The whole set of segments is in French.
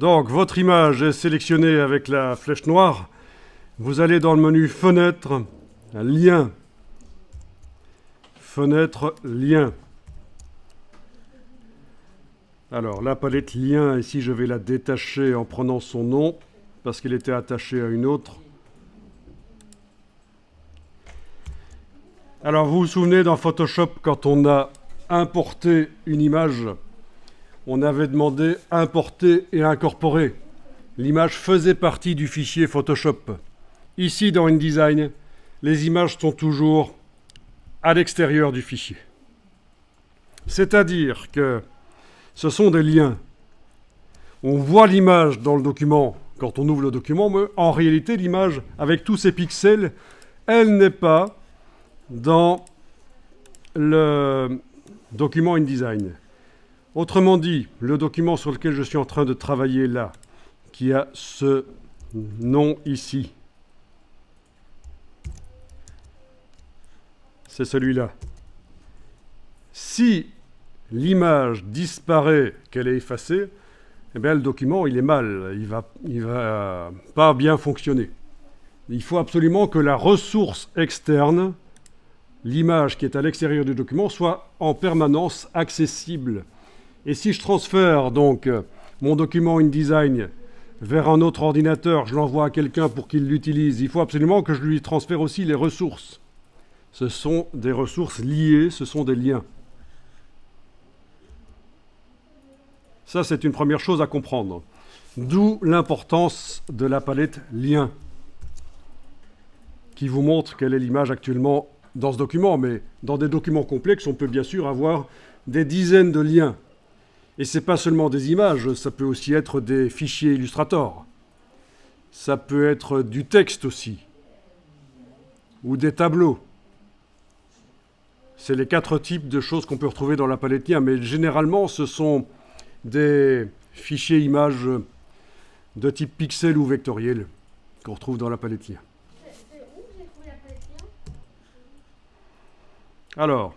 Donc, votre image est sélectionnée avec la flèche noire. Vous allez dans le menu Fenêtre, Lien. Fenêtre, Lien. Alors, la palette Lien, ici, je vais la détacher en prenant son nom, parce qu'elle était attachée à une autre. Alors, vous vous souvenez dans Photoshop, quand on a importé une image, on avait demandé importer et incorporer. L'image faisait partie du fichier Photoshop. Ici, dans InDesign, les images sont toujours à l'extérieur du fichier. C'est-à-dire que ce sont des liens. On voit l'image dans le document quand on ouvre le document, mais en réalité, l'image, avec tous ces pixels, elle n'est pas dans le document InDesign. Autrement dit, le document sur lequel je suis en train de travailler là, qui a ce nom ici, c'est celui-là. Si l'image disparaît, qu'elle est effacée, eh bien le document, il est mal, il va pas bien fonctionner. Il faut absolument que la ressource externe, l'image qui est à l'extérieur du document, soit en permanence accessible. Et si je transfère donc mon document InDesign vers un autre ordinateur, je l'envoie à quelqu'un pour qu'il l'utilise, il faut absolument que je lui transfère aussi les ressources. Ce sont des ressources liées, ce sont des liens. Ça, c'est une première chose à comprendre. D'où l'importance de la palette Liens, qui vous montre quelle est l'image actuellement dans ce document. Mais dans des documents complexes, on peut bien sûr avoir des dizaines de liens. Et ce n'est pas seulement des images, ça peut aussi être des fichiers Illustrator. Ça peut être du texte aussi, ou des tableaux. C'est les 4 types de choses qu'on peut retrouver dans la palette Liens, mais généralement, ce sont des fichiers images de type pixel ou vectoriel qu'on retrouve dans la palette Liens. C'est où j'ai trouvé la palette Liens? Alors,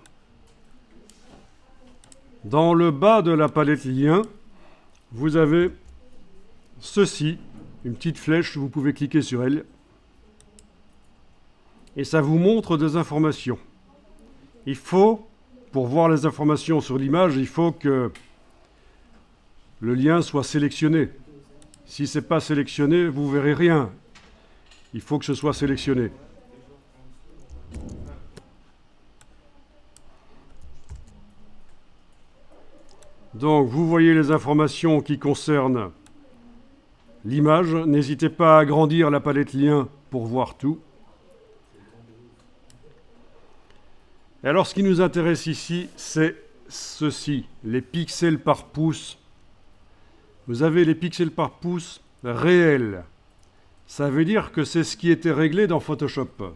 dans le bas de la palette Liens, vous avez ceci, une petite flèche, vous pouvez cliquer sur elle, et ça vous montre des informations. Il faut, pour voir les informations sur l'image, il faut que le lien soit sélectionné. Si ce n'est pas sélectionné, vous ne verrez rien. Il faut que ce soit sélectionné. Donc, vous voyez les informations qui concernent l'image. N'hésitez pas à agrandir la palette Liens pour voir tout. Et alors, ce qui nous intéresse ici, c'est ceci, les pixels par pouce. Vous avez les pixels par pouce réels. Ça veut dire que c'est ce qui était réglé dans Photoshop.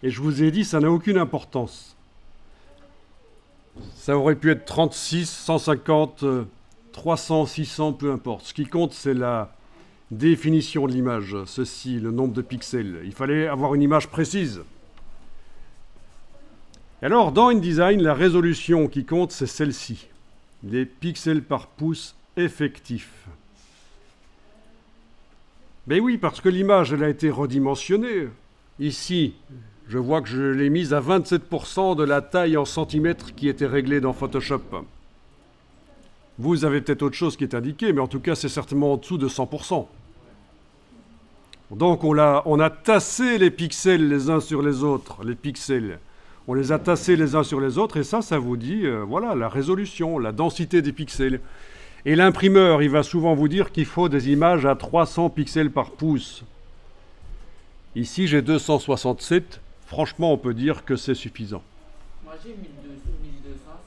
Et je vous ai dit, ça n'a aucune importance. Ça aurait pu être 36, 150, 300, 600, peu importe. Ce qui compte, c'est la définition de l'image. Ceci, le nombre de pixels. Il fallait avoir une image précise. Et alors, dans InDesign, la résolution qui compte, c'est celle-ci. Les pixels par pouce effectifs. Mais oui, parce que l'image, elle a été redimensionnée. Ici, je vois que je l'ai mise à 27% de la taille en centimètres qui était réglée dans Photoshop. Vous avez peut-être autre chose qui est indiquée, mais en tout cas, c'est certainement en dessous de 100%. Donc, on a tassé les pixels les uns sur les autres, les pixels. On les a tassés les uns sur les autres, et ça vous dit, voilà, la résolution, la densité des pixels. Et l'imprimeur, il va souvent vous dire qu'il faut des images à 300 pixels par pouce. Ici, j'ai 267. Franchement, on peut dire que c'est suffisant. Moi, j'ai 1200.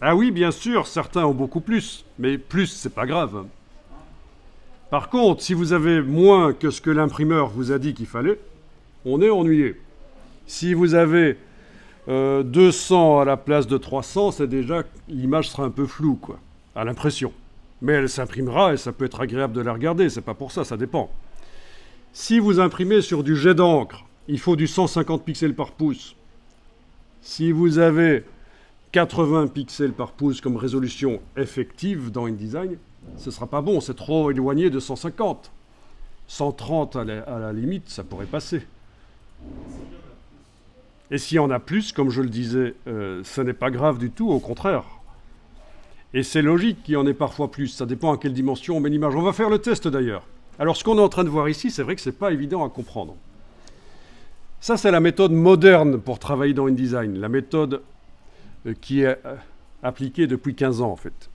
Ah oui, bien sûr, certains ont beaucoup plus, mais plus, c'est pas grave. Par contre, si vous avez moins que ce que l'imprimeur vous a dit qu'il fallait, on est ennuyé. Si vous avez 200 à la place de 300, c'est déjà, l'image sera un peu floue, quoi, à l'impression. Mais elle s'imprimera et ça peut être agréable de la regarder, c'est pas pour ça, ça dépend. Si vous imprimez sur du jet d'encre, il faut du 150 pixels par pouce. Si vous avez 80 pixels par pouce comme résolution effective dans InDesign, Ce ne sera pas bon, c'est trop éloigné de 150. 130 à la limite, ça pourrait passer. Et s'il y en a plus, comme je le disais, ce n'est pas grave du tout, au contraire. Et c'est logique qu'il y en ait parfois plus, ça dépend à quelle dimension on met l'image. On va faire le test d'ailleurs. Alors ce qu'on est en train de voir ici, c'est vrai que ce n'est pas évident à comprendre. Ça, c'est la méthode moderne pour travailler dans InDesign, la méthode qui est appliquée depuis 15 ans en fait.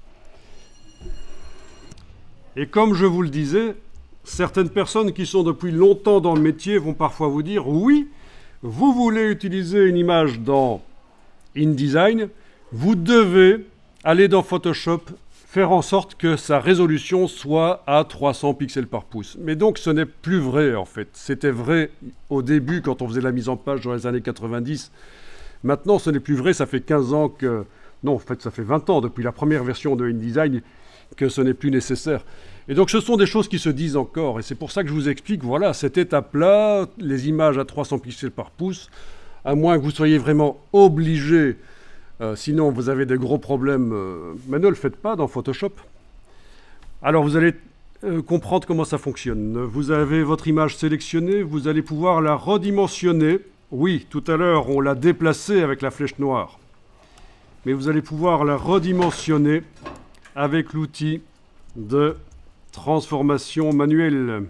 Et comme je vous le disais, certaines personnes qui sont depuis longtemps dans le métier vont parfois vous dire « Oui, vous voulez utiliser une image dans InDesign, vous devez aller dans Photoshop, faire en sorte que sa résolution soit à 300 pixels par pouce. » Mais donc ce n'est plus vrai en fait. C'était vrai au début quand on faisait la mise en page dans les années 90. Maintenant ce n'est plus vrai, ça fait 15 ans que... Non, en fait ça fait 20 ans depuis la première version de InDesign que ce n'est plus nécessaire. Et donc ce sont des choses qui se disent encore, et c'est pour ça que je vous explique, voilà, cette étape-là, les images à 300 pixels par pouce, à moins que vous soyez vraiment obligé, sinon vous avez des gros problèmes, mais ne le faites pas dans Photoshop. Alors vous allez comprendre comment ça fonctionne. Vous avez votre image sélectionnée, vous allez pouvoir la redimensionner. Oui, tout à l'heure on l'a déplacée avec la flèche noire, mais vous allez pouvoir la redimensionner avec l'outil de transformation manuelle.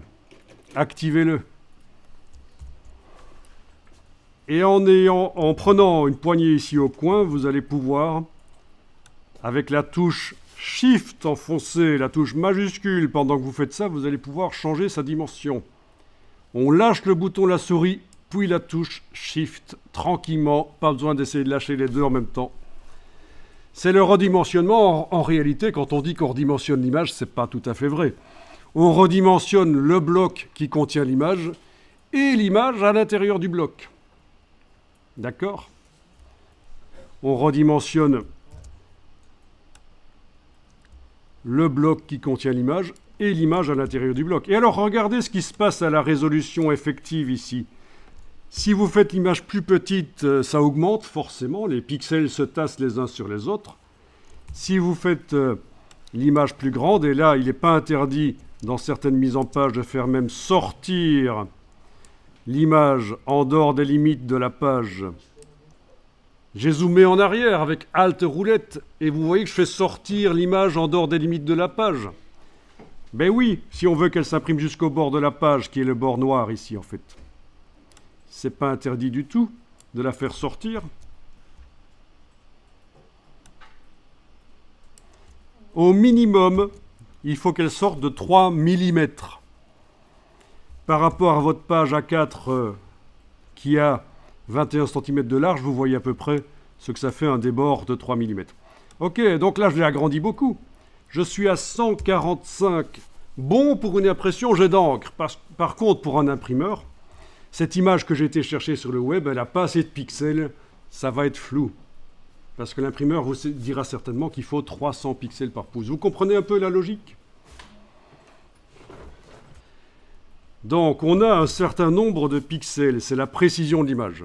Activez-le. Et en prenant une poignée ici au coin, vous allez pouvoir, avec la touche Shift enfoncée, la touche majuscule, pendant que vous faites ça, vous allez pouvoir changer sa dimension. On lâche le bouton la souris, puis la touche Shift, tranquillement, pas besoin d'essayer de lâcher les deux en même temps. C'est le redimensionnement. En réalité, quand on dit qu'on redimensionne l'image, ce n'est pas tout à fait vrai. On redimensionne le bloc qui contient l'image et l'image à l'intérieur du bloc. D'accord ? On redimensionne le bloc qui contient l'image et l'image à l'intérieur du bloc. Et alors, regardez ce qui se passe à la résolution effective ici. Si vous faites l'image plus petite, ça augmente forcément, les pixels se tassent les uns sur les autres. Si vous faites l'image plus grande, et là il n'est pas interdit dans certaines mises en page de faire même sortir l'image en dehors des limites de la page. J'ai zoomé en arrière avec Alt roulette et vous voyez que je fais sortir l'image en dehors des limites de la page. Ben oui, si on veut qu'elle s'imprime jusqu'au bord de la page, qui est le bord noir ici en fait. C'est pas interdit du tout de la faire sortir. Au minimum, il faut qu'elle sorte de 3 mm. Par rapport à votre page A4 qui a 21 cm de large, vous voyez à peu près ce que ça fait un débord de 3 mm. Ok, donc là je l'ai agrandi beaucoup. Je suis à 145. Bon pour une impression jet d'encre. Par contre, pour un imprimeur, cette image que j'ai été chercher sur le web, elle n'a pas assez de pixels, ça va être flou. Parce que l'imprimeur vous dira certainement qu'il faut 300 pixels par pouce. Vous comprenez un peu la logique ? Donc, on a un certain nombre de pixels, c'est la précision de l'image.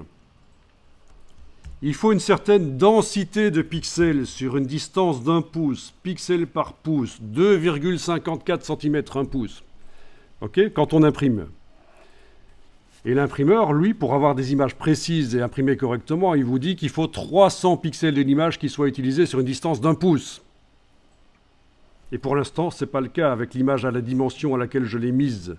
Il faut une certaine densité de pixels sur une distance d'1 pouce, pixels par pouce, 2,54 cm 1 pouce. Ok ? Quand on imprime. Et l'imprimeur, lui, pour avoir des images précises et imprimées correctement, il vous dit qu'il faut 300 pixels d'une image qui soit utilisée sur une distance d'1 pouce. Et pour l'instant, ce n'est pas le cas avec l'image à la dimension à laquelle je l'ai mise.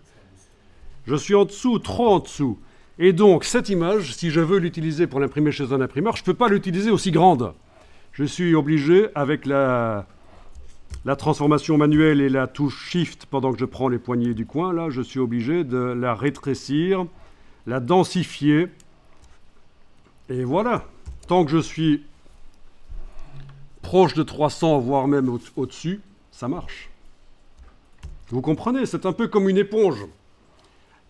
Je suis en dessous, trop en dessous. Et donc, cette image, si je veux l'utiliser pour l'imprimer chez un imprimeur, je ne peux pas l'utiliser aussi grande. Je suis obligé, avec la transformation manuelle et la touche Shift, pendant que je prends les poignées du coin, là, je suis obligé de la rétrécir, la densifier, et voilà. Tant que je suis proche de 300, voire même au-dessus, ça marche. Vous comprenez, c'est un peu comme une éponge.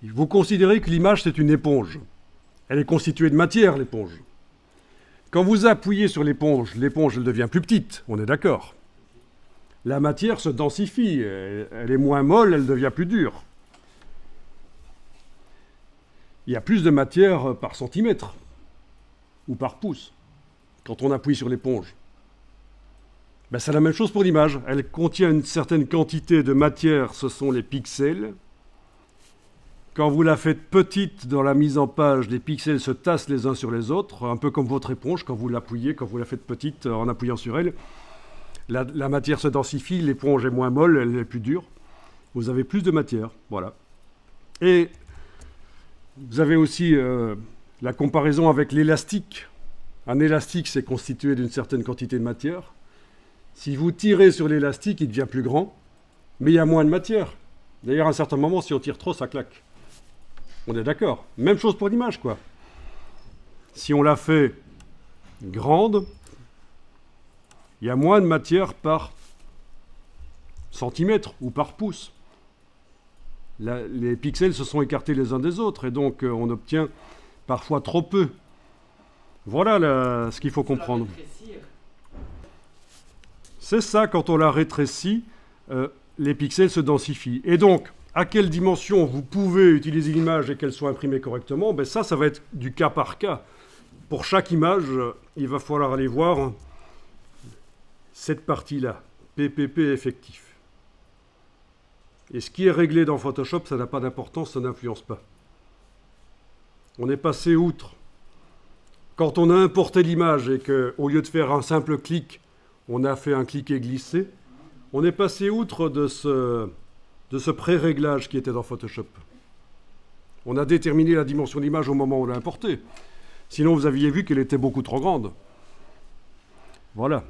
Vous considérez que l'image, c'est une éponge. Elle est constituée de matière, l'éponge. Quand vous appuyez sur l'éponge, elle devient plus petite, on est d'accord. La matière se densifie, elle est moins molle, elle devient plus dure. Il y a plus de matière par centimètre ou par pouce quand on appuie sur l'éponge. Ben, c'est la même chose pour l'image. Elle contient une certaine quantité de matière, ce sont les pixels. Quand vous la faites petite dans la mise en page, les pixels se tassent les uns sur les autres, un peu comme votre éponge, quand vous l'appuyez, quand vous la faites petite en appuyant sur elle. La matière se densifie, l'éponge est moins molle, elle est plus dure. Vous avez plus de matière, voilà. Et vous avez aussi la comparaison avec l'élastique. Un élastique, c'est constitué d'une certaine quantité de matière. Si vous tirez sur l'élastique, il devient plus grand, mais il y a moins de matière. D'ailleurs, à un certain moment, si on tire trop, ça claque. On est d'accord. Même chose pour l'image, quoi. Si on la fait grande, il y a moins de matière par centimètre ou par pouce. Les pixels se sont écartés les uns des autres et donc on obtient parfois trop peu. Voilà ce qu'il faut comprendre. C'est ça, quand on la rétrécit, les pixels se densifient. Et donc, à quelle dimension vous pouvez utiliser l'image et qu'elle soit imprimée correctement, ben ça va être du cas par cas. Pour chaque image, il va falloir aller voir cette partie-là, PPP effectif. Et ce qui est réglé dans Photoshop, ça n'a pas d'importance, ça n'influence pas. On est passé outre. Quand on a importé l'image et qu'au lieu de faire un simple clic, on a fait un cliquer-glisser, on est passé outre de ce pré-réglage qui était dans Photoshop. On a déterminé la dimension de l'image au moment où on l'a importée. Sinon, vous aviez vu qu'elle était beaucoup trop grande. Voilà.